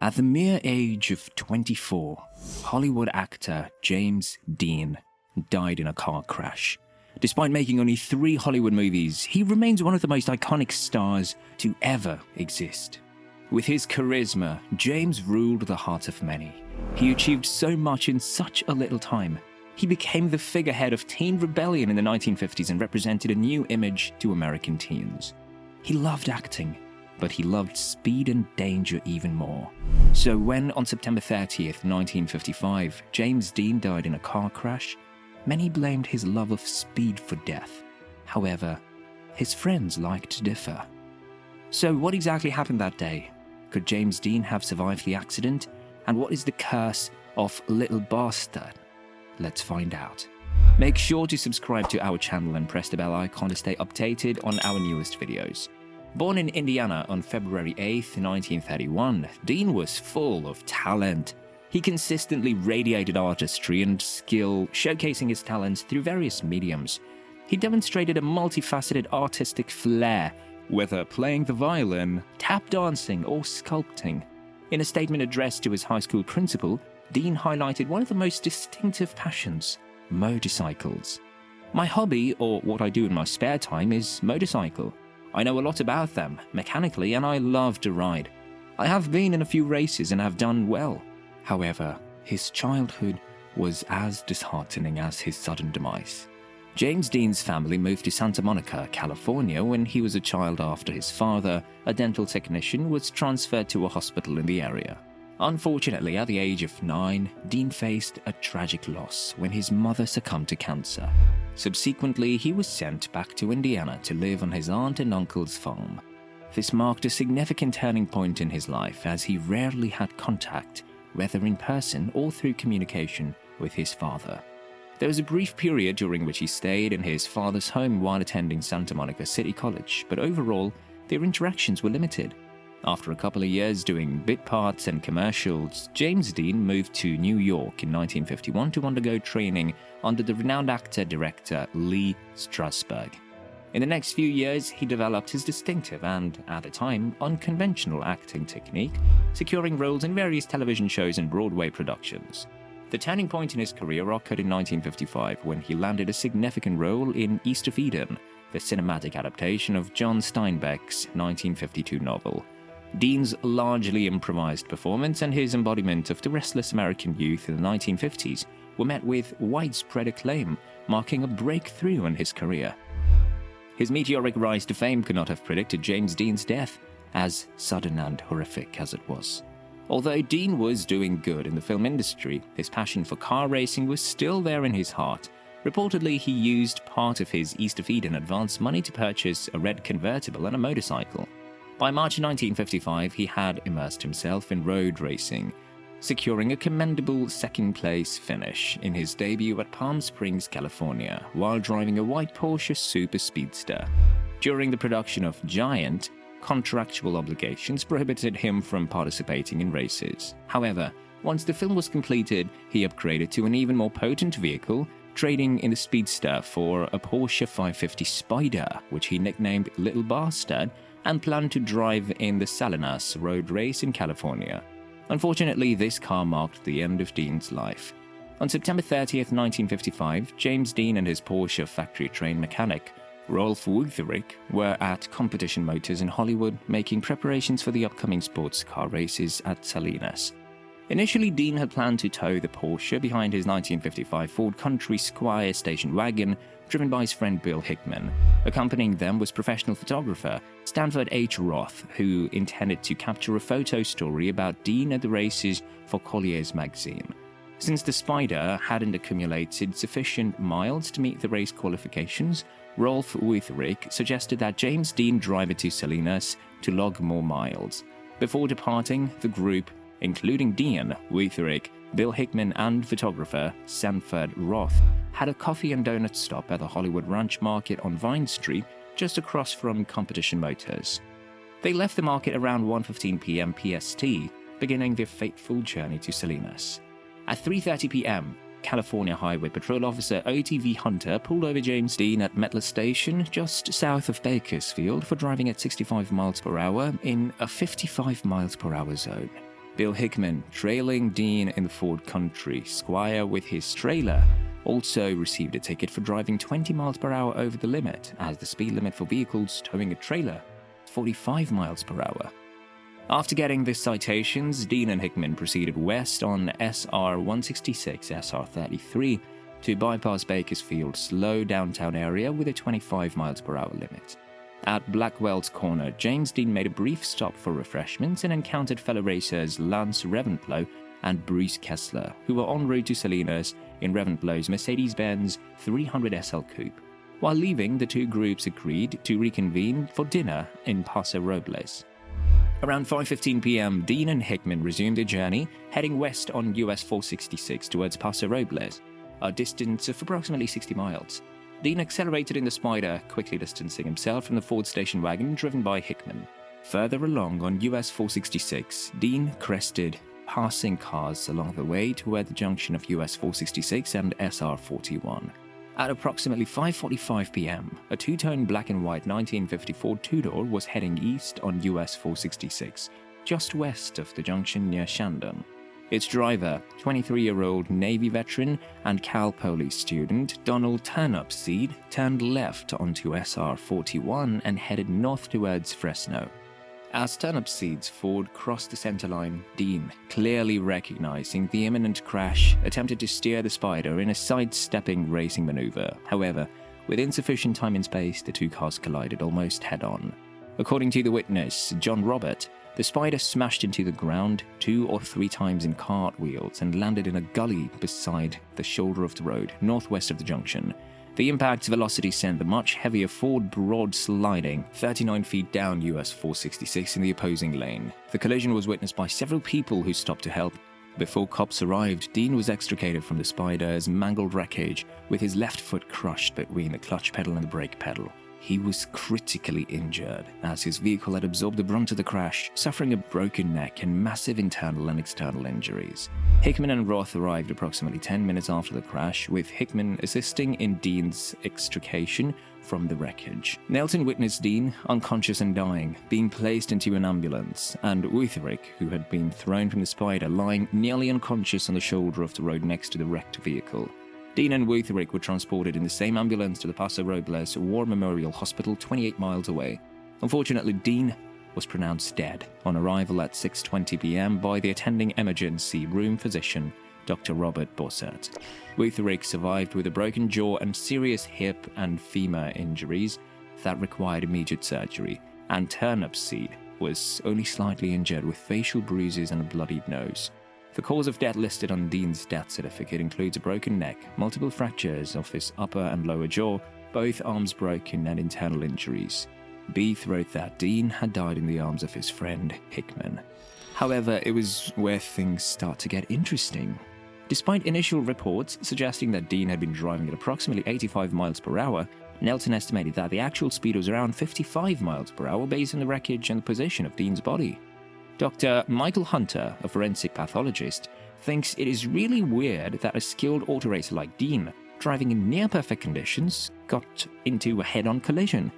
At the mere age of 24, Hollywood actor James Dean died in a car crash. Despite making only 3 Hollywood movies, he remains one of the most iconic stars to ever exist. With his charisma, James ruled the heart of many. He achieved so much in such a little time. He became the figurehead of teen rebellion in the 1950s and represented a new image to American teens. He loved acting, but he loved speed and danger even more. So when, on September 30th, 1955, James Dean died in a car crash, many blamed his love of speed for death. However, his friends liked to differ. So what exactly happened that day? Could James Dean have survived the accident? And what is the curse of Little Bastard? Let's find out. Make sure to subscribe to our channel and press the bell icon to stay updated on our newest videos. Born in Indiana on February 8th, 1931, Dean was full of talent. He consistently radiated artistry and skill, showcasing his talents through various mediums. He demonstrated a multifaceted artistic flair, whether playing the violin, tap dancing, or sculpting. In a statement addressed to his high school principal, Dean highlighted one of the most distinctive passions: motorcycles. My hobby, or what I do in my spare time, is motorcycle. I know a lot about them, mechanically, and I love to ride. I have been in a few races and have done well. However, his childhood was as disheartening as his sudden demise. James Dean's family moved to Santa Monica, California when he was a child after his father, a dental technician, was transferred to a hospital in the area. Unfortunately, at the age of 9, Dean faced a tragic loss when his mother succumbed to cancer. Subsequently, he was sent back to Indiana to live on his aunt and uncle's farm. This marked a significant turning point in his life, as he rarely had contact, whether in person or through communication, with his father. There was a brief period during which he stayed in his father's home while attending Santa Monica City College, but overall, their interactions were limited. After a couple of years doing bit parts and commercials, James Dean moved to New York in 1951 to undergo training under the renowned actor-director Lee Strasberg. In the next few years, he developed his distinctive and, at the time, unconventional acting technique, securing roles in various television shows and Broadway productions. The turning point in his career occurred in 1955 when he landed a significant role in East of Eden, the cinematic adaptation of John Steinbeck's 1952 novel. Dean's largely improvised performance and his embodiment of the restless American youth in the 1950s were met with widespread acclaim, marking a breakthrough in his career. His meteoric rise to fame could not have predicted James Dean's death, as sudden and horrific as it was. Although Dean was doing good in the film industry, his passion for car racing was still there in his heart. Reportedly, he used part of his East of Eden advance money to purchase a red convertible and a motorcycle. By March 1955, he had immersed himself in road racing, securing a commendable second-place finish in his debut at Palm Springs, California, while driving a white Porsche Super Speedster. During the production of Giant, contractual obligations prohibited him from participating in races. However, once the film was completed, he upgraded to an even more potent vehicle, trading in the Speedster for a Porsche 550 Spider, which he nicknamed Little Bastard, and planned to drive in the Salinas road race in California. Unfortunately, this car marked the end of Dean's life. On September 30th, 1955, James Dean and his Porsche factory-trained mechanic, Rolf Wutherick, were at Competition Motors in Hollywood, making preparations for the upcoming sports car races at Salinas. Initially, Dean had planned to tow the Porsche behind his 1955 Ford Country Squire station wagon, driven by his friend Bill Hickman. Accompanying them was professional photographer Stanford H. Roth, who intended to capture a photo story about Dean at the races for Collier's magazine. Since the Spider hadn't accumulated sufficient miles to meet the race qualifications, Rolf Wutherick suggested that James Dean drive it to Salinas to log more miles. Before departing, the group, including Dean, Wutherick, Bill Hickman, and photographer Stanford Roth, had a coffee and donut stop at the Hollywood Ranch Market on Vine Street, just across from Competition Motors. They left the market around 1:15 p.m. PST, beginning their fateful journey to Salinas. At 3:30 p.m., California Highway Patrol Officer OTV Hunter pulled over James Dean at Metler Station, just south of Bakersfield, for driving at 65 miles per hour in a 55 miles per hour zone. Bill Hickman, trailing Dean in the Ford Country Squire with his trailer, also received a ticket for driving 20 miles per hour over the limit, as the speed limit for vehicles towing a trailer is 45 miles per hour. After getting the citations, Dean and Hickman proceeded west on SR 166, SR 33 to bypass Bakersfield's low downtown area with a 25 miles per hour limit. At Blackwell's Corner, James Dean made a brief stop for refreshments and encountered fellow racers Lance Reventlow and Bruce Kessler, who were en route to Salinas in Reventlow's Mercedes-Benz 300 SL Coupe. While leaving, the two groups agreed to reconvene for dinner in Paso Robles. Around 5:15 p.m., Dean and Hickman resumed their journey, heading west on US 466 towards Paso Robles, a distance of approximately 60 miles. Dean accelerated in the Spider, quickly distancing himself from the Ford station wagon driven by Hickman. Further along on US 466, Dean crested passing cars along the way toward the junction of US 466 and SR 41. At approximately 5:45 p.m., a two-tone black and white 1954 two-door was heading east on US 466, just west of the junction near Shandon. Its driver, 23-year-old Navy veteran and Cal Poly student Donald Turnipseed, turned left onto SR 41 and headed north towards Fresno. As Turnipseed's Ford crossed the center line, Dean, clearly recognizing the imminent crash, attempted to steer the Spider in a sidestepping racing maneuver. However, with insufficient time and space, the two cars collided almost head-on. According to the witness, John Robert, the Spider smashed into the ground 2 or 3 times in cartwheels and landed in a gully beside the shoulder of the road, northwest of the junction. The impact's velocity sent the much heavier Ford broad sliding 39 feet down US 466 in the opposing lane. The collision was witnessed by several people who stopped to help. Before cops arrived, Dean was extricated from the Spider's mangled wreckage with his left foot crushed between the clutch pedal and the brake pedal. He was critically injured, as his vehicle had absorbed the brunt of the crash, suffering a broken neck and massive internal and external injuries. Hickman and Roth arrived approximately 10 minutes after the crash, with Hickman assisting in Dean's extrication from the wreckage. Nelson witnessed Dean, unconscious and dying, being placed into an ambulance, and Wutherick, who had been thrown from the Spider, lying nearly unconscious on the shoulder of the road next to the wrecked vehicle. Dean and Wutherick were transported in the same ambulance to the Paso Robles War Memorial Hospital 28 miles away. Unfortunately, Dean was pronounced dead on arrival at 6:20 p.m. by the attending emergency room physician, Dr. Robert Bossert. Wutherick survived with a broken jaw and serious hip and femur injuries that required immediate surgery, and Turnipseed was only slightly injured with facial bruises and a bloodied nose. The cause of death listed on Dean's death certificate includes a broken neck, multiple fractures of his upper and lower jaw, both arms broken, and internal injuries. Beath wrote that Dean had died in the arms of his friend Hickman. However, it was where things start to get interesting. Despite initial reports suggesting that Dean had been driving at approximately 85 miles per hour, Nelson estimated that the actual speed was around 55 miles per hour based on the wreckage and the position of Dean's body. Dr. Michael Hunter, a forensic pathologist, thinks it is really weird that a skilled auto racer like Dean, driving in near-perfect conditions, got into a head-on collision.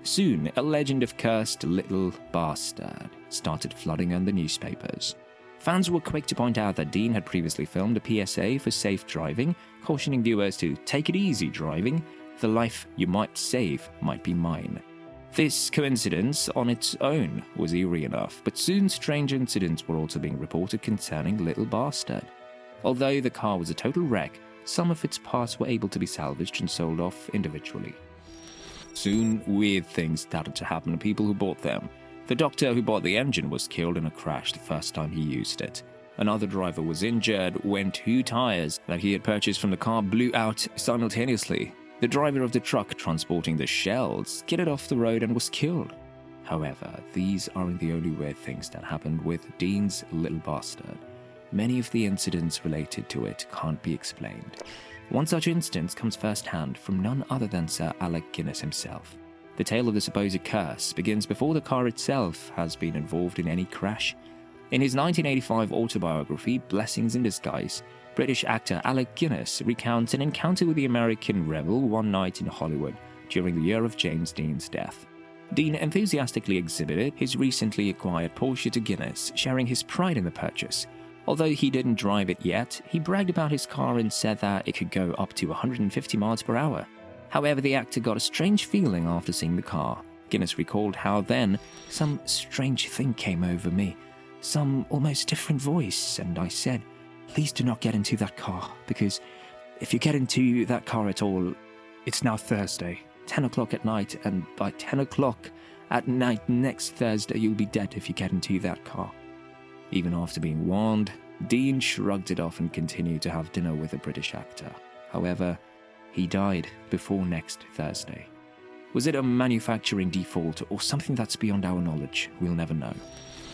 Soon, a legend of cursed little bastard started flooding on the newspapers. Fans were quick to point out that Dean had previously filmed a PSA for safe driving, cautioning viewers to take it easy driving. The life you might save might be mine. This coincidence on its own was eerie enough, but soon strange incidents were also being reported concerning Little Bastard. Although the car was a total wreck, some of its parts were able to be salvaged and sold off individually. Soon, weird things started to happen to people who bought them. The doctor who bought the engine was killed in a crash the first time he used it. Another driver was injured when 2 tires that he had purchased from the car blew out simultaneously. The driver of the truck transporting the shells skidded off the road and was killed. However, these aren't the only weird things that happened with Dean's Little Bastard. Many of the incidents related to it can't be explained. One such instance comes firsthand from none other than Sir Alec Guinness himself. The tale of the supposed curse begins before the car itself has been involved in any crash. In his 1985 autobiography, Blessings in Disguise, British actor Alec Guinness recounts an encounter with the American rebel one night in Hollywood during the year of James Dean's death. Dean enthusiastically exhibited his recently acquired Porsche to Guinness, sharing his pride in the purchase. Although he didn't drive it yet, he bragged about his car and said that it could go up to 150 miles per hour. However, the actor got a strange feeling after seeing the car. Guinness recalled how then, some strange thing came over me, some almost different voice, and I said, "Please do not get into that car, because if you get into that car at all, it's now Thursday, 10 o'clock at night, and by 10 o'clock at night next Thursday, you'll be dead if you get into that car." Even after being warned, Dean shrugged it off and continued to have dinner with a British actor. However, he died before next Thursday. Was it a manufacturing default or something that's beyond our knowledge? We'll never know.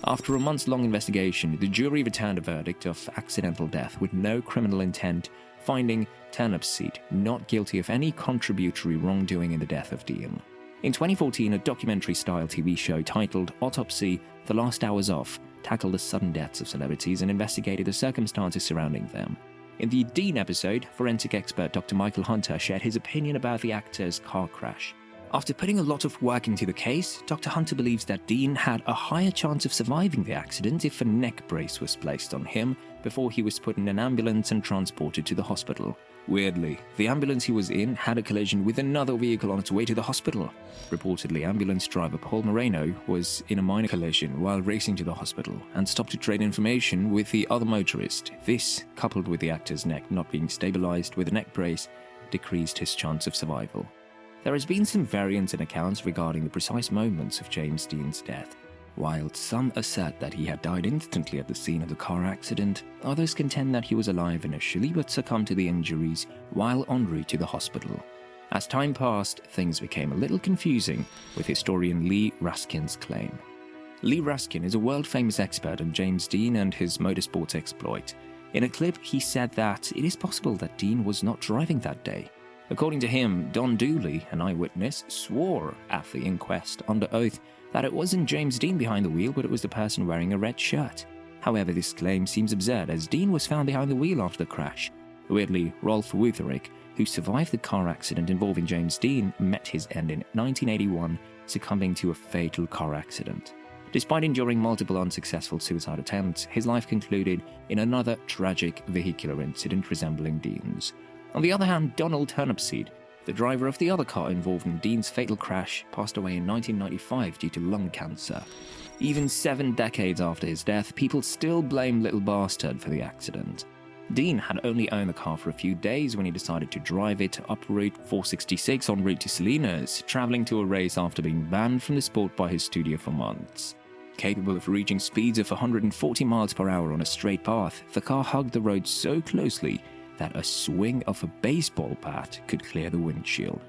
After a months-long investigation, the jury returned a verdict of accidental death with no criminal intent, finding Turnipseed not guilty of any contributory wrongdoing in the death of Dean. In 2014, a documentary-style TV show titled Autopsy: The Last Hours Off tackled the sudden deaths of celebrities and investigated the circumstances surrounding them. In the Dean episode, forensic expert Dr. Michael Hunter shared his opinion about the actor's car crash. After putting a lot of work into the case, Dr. Hunter believes that Dean had a higher chance of surviving the accident if a neck brace was placed on him before he was put in an ambulance and transported to the hospital. Weirdly, the ambulance he was in had a collision with another vehicle on its way to the hospital. Reportedly, ambulance driver Paul Moreno was in a minor collision while racing to the hospital and stopped to trade information with the other motorist. This, coupled with the actor's neck not being stabilized with a neck brace, decreased his chance of survival. There has been some variance in accounts regarding the precise moments of James Dean's death. While some assert that he had died instantly at the scene of the car accident, others contend that he was alive initially but succumbed to the injuries while en route to the hospital. As time passed, things became a little confusing, with historian Lee Raskin's claim. Lee Raskin is a world-famous expert on James Dean and his motorsports exploit. In a clip, he said that it is possible that Dean was not driving that day. According to him, Don Dooley, an eyewitness, swore at the inquest under oath that it wasn't James Dean behind the wheel, but it was the person wearing a red shirt. However, this claim seems absurd, as Dean was found behind the wheel after the crash. Weirdly, Rolf Wutherick, who survived the car accident involving James Dean, met his end in 1981, succumbing to a fatal car accident. Despite enduring multiple unsuccessful suicide attempts, his life concluded in another tragic vehicular incident resembling Dean's. On the other hand, Donald Turnipseed, the driver of the other car involved in Dean's fatal crash, passed away in 1995 due to lung cancer. Even 7 decades after his death, people still blame Little Bastard for the accident. Dean had only owned the car for a few days when he decided to drive it up Route 466 en route to Salinas, traveling to a race after being banned from the sport by his studio for months. Capable of reaching speeds of 140 miles per hour on a straight path, the car hugged the road so closely that a swing of a baseball bat could clear the windshield.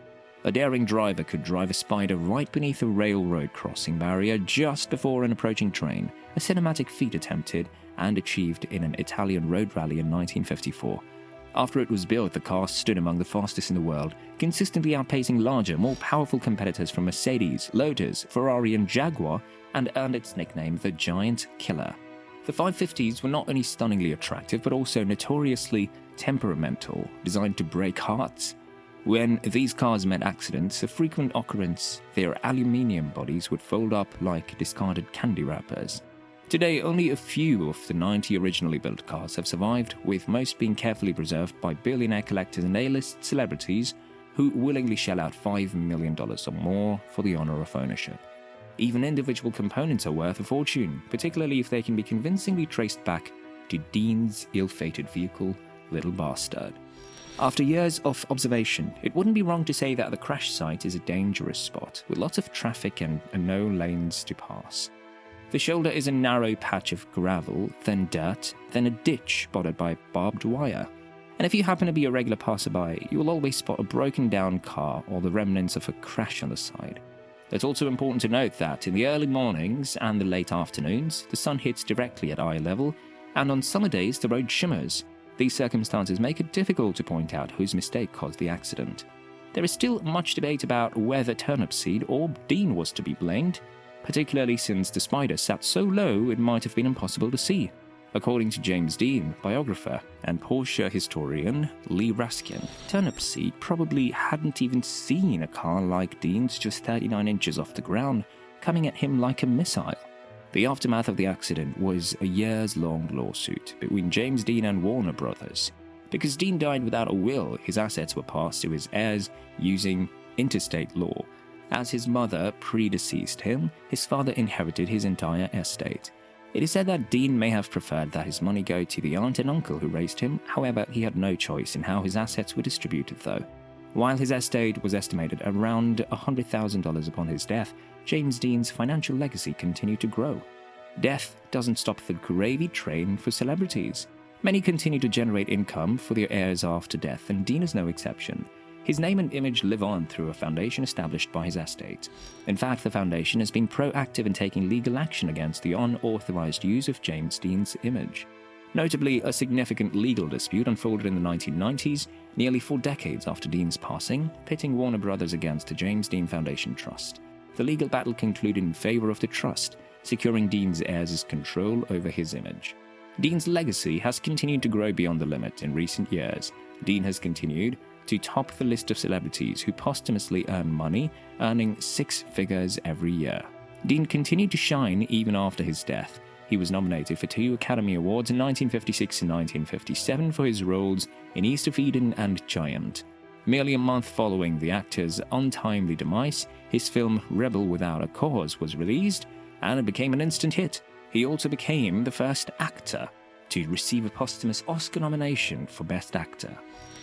A daring driver could drive a spider right beneath a railroad crossing barrier just before an approaching train, a cinematic feat attempted and achieved in an Italian road rally in 1954. After it was built, the car stood among the fastest in the world, consistently outpacing larger, more powerful competitors from Mercedes, Lotus, Ferrari and Jaguar, and earned its nickname the Giant Killer. The 550s were not only stunningly attractive, but also notoriously temperamental, designed to break hearts. When these cars met accidents, a frequent occurrence, their aluminium bodies would fold up like discarded candy wrappers. Today, only a few of the 90 originally built cars have survived, with most being carefully preserved by billionaire collectors and A-list celebrities who willingly shell out $5 million or more for the honor of ownership. Even individual components are worth a fortune, particularly if they can be convincingly traced back to Dean's ill-fated vehicle, Little Bastard. After years of observation, it wouldn't be wrong to say that the crash site is a dangerous spot, with lots of traffic and no lanes to pass. The shoulder is a narrow patch of gravel, then dirt, then a ditch bordered by barbed wire. And if you happen to be a regular passerby, you will always spot a broken down car or the remnants of a crash on the side. It's also important to note that in the early mornings and the late afternoons, the sun hits directly at eye level, and on summer days the road shimmers. These circumstances make it difficult to point out whose mistake caused the accident. There is still much debate about whether Turnipseed or Dean was to be blamed, particularly since the spider sat so low it might have been impossible to see. According to James Dean, biographer, and Porsche historian Lee Raskin, Turnip Seed probably hadn't even seen a car like Dean's just 39 inches off the ground, coming at him like a missile. The aftermath of the accident was a years-long lawsuit between James Dean and Warner Brothers. Because Dean died without a will, his assets were passed to his heirs using interstate law. As his mother predeceased him, his father inherited his entire estate. It is said that Dean may have preferred that his money go to the aunt and uncle who raised him, however, he had no choice in how his assets were distributed though. While his estate was estimated around $100,000 upon his death, James Dean's financial legacy continued to grow. Death doesn't stop the gravy train for celebrities. Many continue to generate income for their heirs after death, and Dean is no exception. His name and image live on through a foundation established by his estate. In fact, the foundation has been proactive in taking legal action against the unauthorized use of James Dean's image. Notably, a significant legal dispute unfolded in the 1990s, nearly 4 decades after Dean's passing, pitting Warner Brothers against the James Dean Foundation Trust. The legal battle concluded in favor of the trust, securing Dean's heirs' control over his image. Dean's legacy has continued to grow beyond the limit in recent years. Dean has continued to top the list of celebrities who posthumously earn money, earning 6 figures every year. Dean continued to shine even after his death. He was nominated for 2 Academy Awards in 1956 and 1957 for his roles in East of Eden and Giant. Merely a month following the actor's untimely demise, his film Rebel Without a Cause was released, and it became an instant hit. He also became the first actor to receive a posthumous Oscar nomination for Best Actor.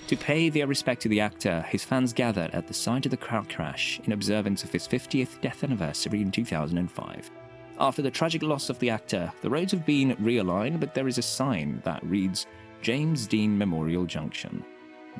To pay their respect to the actor, his fans gathered at the site of the car crash in observance of his 50th death anniversary in 2005. After the tragic loss of the actor, the roads have been realigned, but there is a sign that reads James Dean Memorial Junction.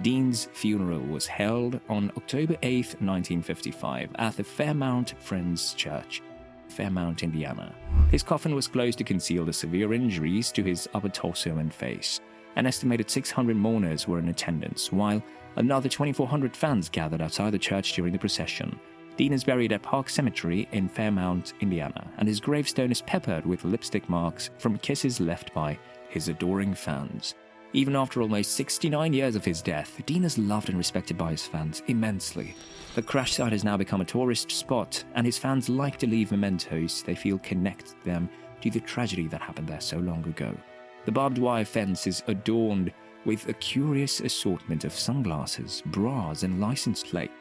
Dean's funeral was held on October 8, 1955, at the Fairmount Friends Church, Fairmount, Indiana. His coffin was closed to conceal the severe injuries to his upper torso and face. An estimated 600 mourners were in attendance, while another 2,400 fans gathered outside the church during the procession. Dean is buried at Park Cemetery in Fairmount, Indiana, and his gravestone is peppered with lipstick marks from kisses left by his adoring fans. Even after almost 69 years of his death, Dean is loved and respected by his fans immensely. The crash site has now become a tourist spot, and his fans like to leave mementos they feel connect them to the tragedy that happened there so long ago. The barbed wire fence is adorned with a curious assortment of sunglasses, bras, and license plate.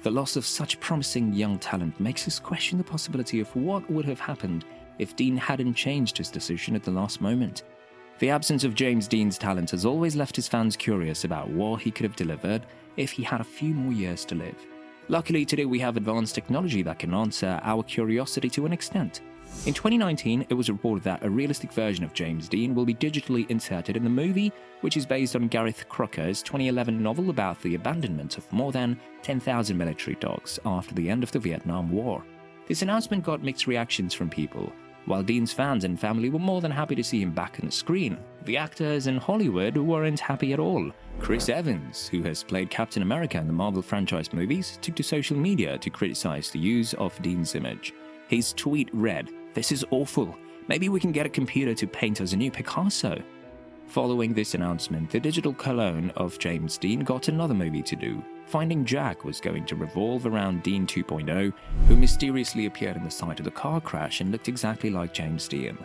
The loss of such promising young talent makes us question the possibility of what would have happened if Dean hadn't changed his decision at the last moment. The absence of James Dean's talent has always left his fans curious about what he could have delivered if he had a few more years to live. Luckily, today we have advanced technology that can answer our curiosity to an extent. In 2019, it was reported that a realistic version of James Dean will be digitally inserted in the movie, which is based on Gareth Crocker's 2011 novel about the abandonment of more than 10,000 military dogs after the end of the Vietnam War. This announcement got mixed reactions from people. While Dean's fans and family were more than happy to see him back on the screen, the actors in Hollywood weren't happy at all. Chris Evans, who has played Captain America in the Marvel franchise movies, took to social media to criticize the use of Dean's image. His tweet read, "This is awful. Maybe we can get a computer to paint us a new Picasso." Following this announcement, the digital clone of James Dean got another movie to do. Finding Jack was going to revolve around Dean 2.0, who mysteriously appeared in the site of the car crash and looked exactly like James Dean.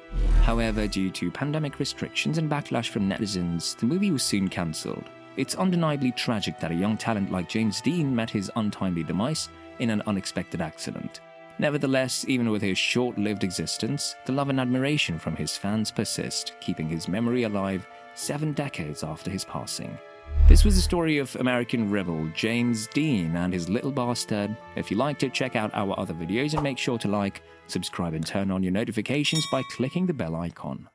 However, due to pandemic restrictions and backlash from netizens, the movie was soon cancelled. It's undeniably tragic that a young talent like James Dean met his untimely demise in an unexpected accident. Nevertheless, even with his short-lived existence, the love and admiration from his fans persist, keeping his memory alive 7 decades after his passing. This was the story of American rebel James Dean and his little bastard. If you liked it, check out our other videos and make sure to like, subscribe and turn on your notifications by clicking the bell icon.